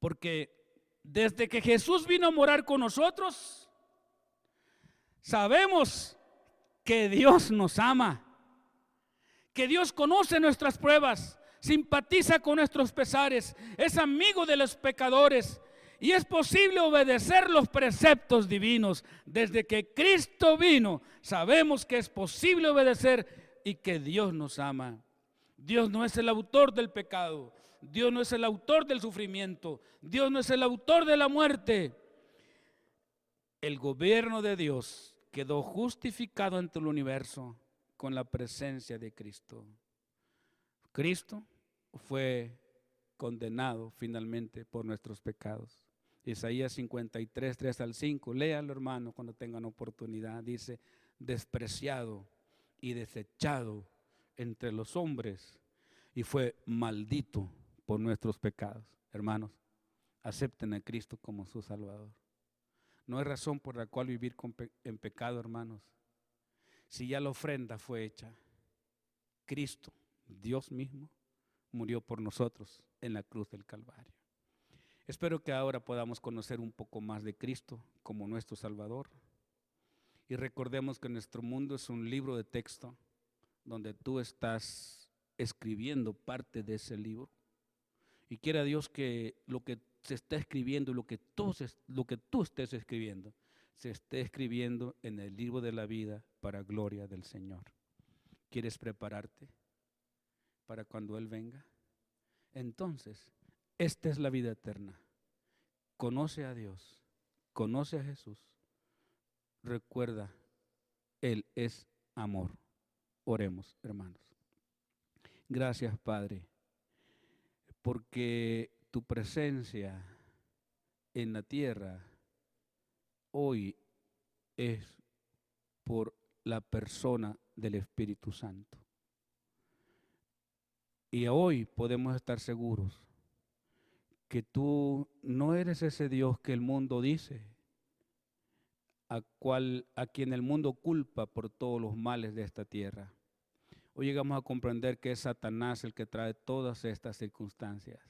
Porque desde que Jesús vino a morar con nosotros, sabemos que Dios nos ama, que Dios conoce nuestras pruebas, simpatiza con nuestros pesares, es amigo de los pecadores, y es posible obedecer los preceptos divinos. Desde que Cristo vino, sabemos que es posible obedecer y que Dios nos ama. Dios no es el autor del pecado, Dios no es el autor del sufrimiento, Dios no es el autor de la muerte. El gobierno de Dios quedó justificado ante el universo con la presencia de Cristo. Cristo fue condenado finalmente por nuestros pecados. Isaías 53, 3 al 5, léalo hermano cuando tengan oportunidad, dice, despreciado y desechado entre los hombres y fue maldito por nuestros pecados. Hermanos, acepten a Cristo como su Salvador. No hay razón por la cual vivir en pecado, hermanos. Si ya la ofrenda fue hecha, Cristo, Dios mismo, murió por nosotros en la cruz del Calvario. Espero que ahora podamos conocer un poco más de Cristo como nuestro Salvador. Y recordemos que nuestro mundo es un libro de texto donde tú estás escribiendo parte de ese libro. Y quiera Dios que lo que se está escribiendo, lo que tú estés escribiendo, se esté escribiendo en el libro de la vida para gloria del Señor. ¿Quieres prepararte para cuando Él venga? Entonces, esta es la vida eterna. Conoce a Dios, conoce a Jesús. Recuerda, Él es amor. Oremos, hermanos. Gracias, Padre, porque tu presencia en la tierra hoy es por la persona del Espíritu Santo. Y hoy podemos estar seguros que tú no eres ese Dios que el mundo dice, a quien el mundo culpa por todos los males de esta tierra. Hoy llegamos a comprender que es Satanás el que trae todas estas circunstancias,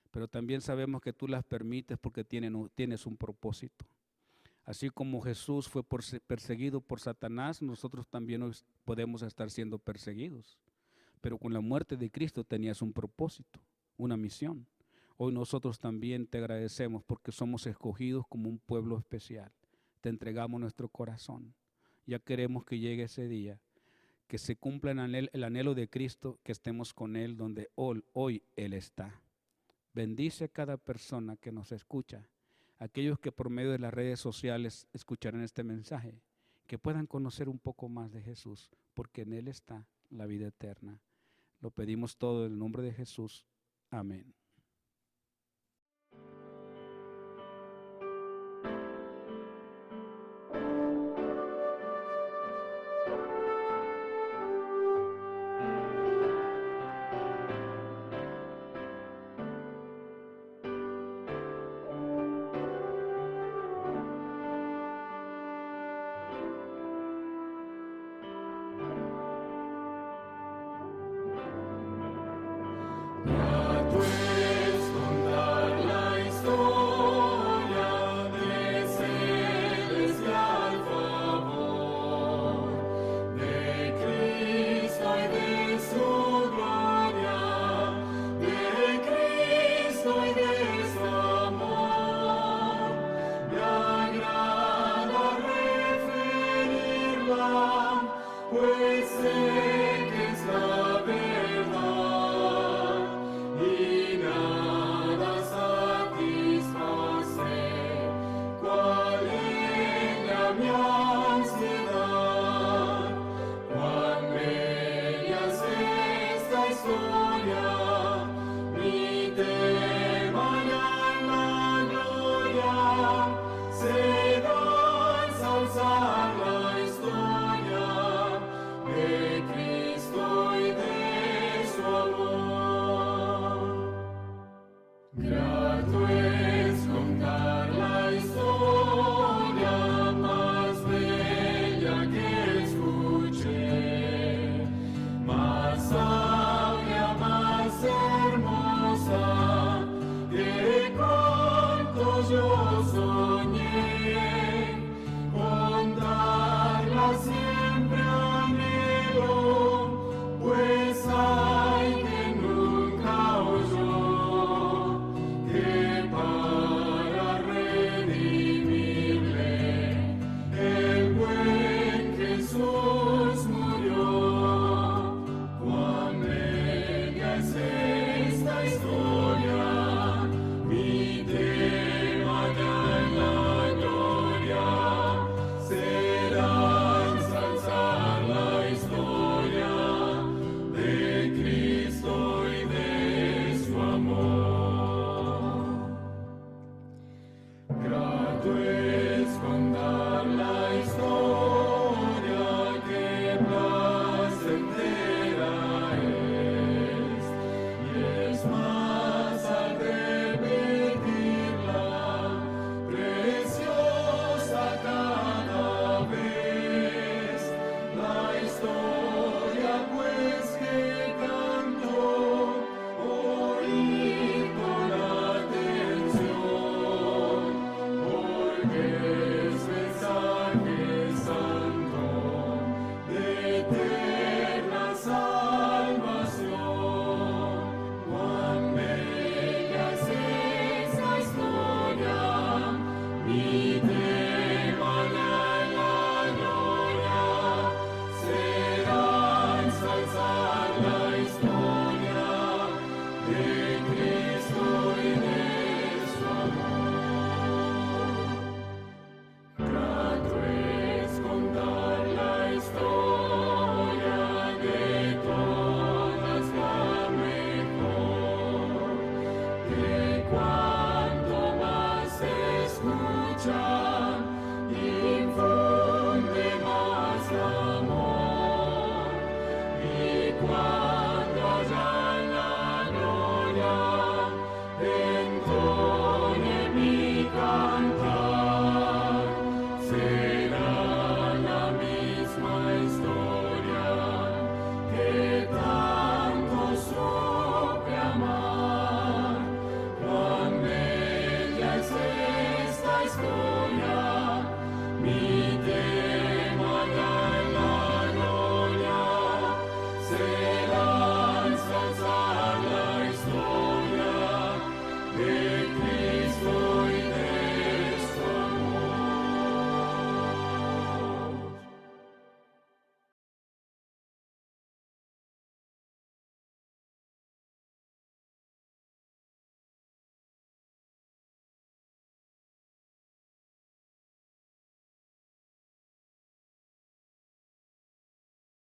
pero también sabemos que tú las permites porque tienes un propósito. Así como Jesús fue perseguido por Satanás, nosotros también hoy podemos estar siendo perseguidos. Pero con la muerte de Cristo tenías un propósito, una misión. Hoy nosotros también te agradecemos porque somos escogidos como un pueblo especial. Te entregamos nuestro corazón. Ya queremos que llegue ese día, que se cumpla el anhelo de Cristo, que estemos con Él donde hoy Él está. Bendice a cada persona que nos escucha, aquellos que por medio de las redes sociales escucharán este mensaje, que puedan conocer un poco más de Jesús, porque en Él está la vida eterna. Lo pedimos todo en el nombre de Jesús. Amén.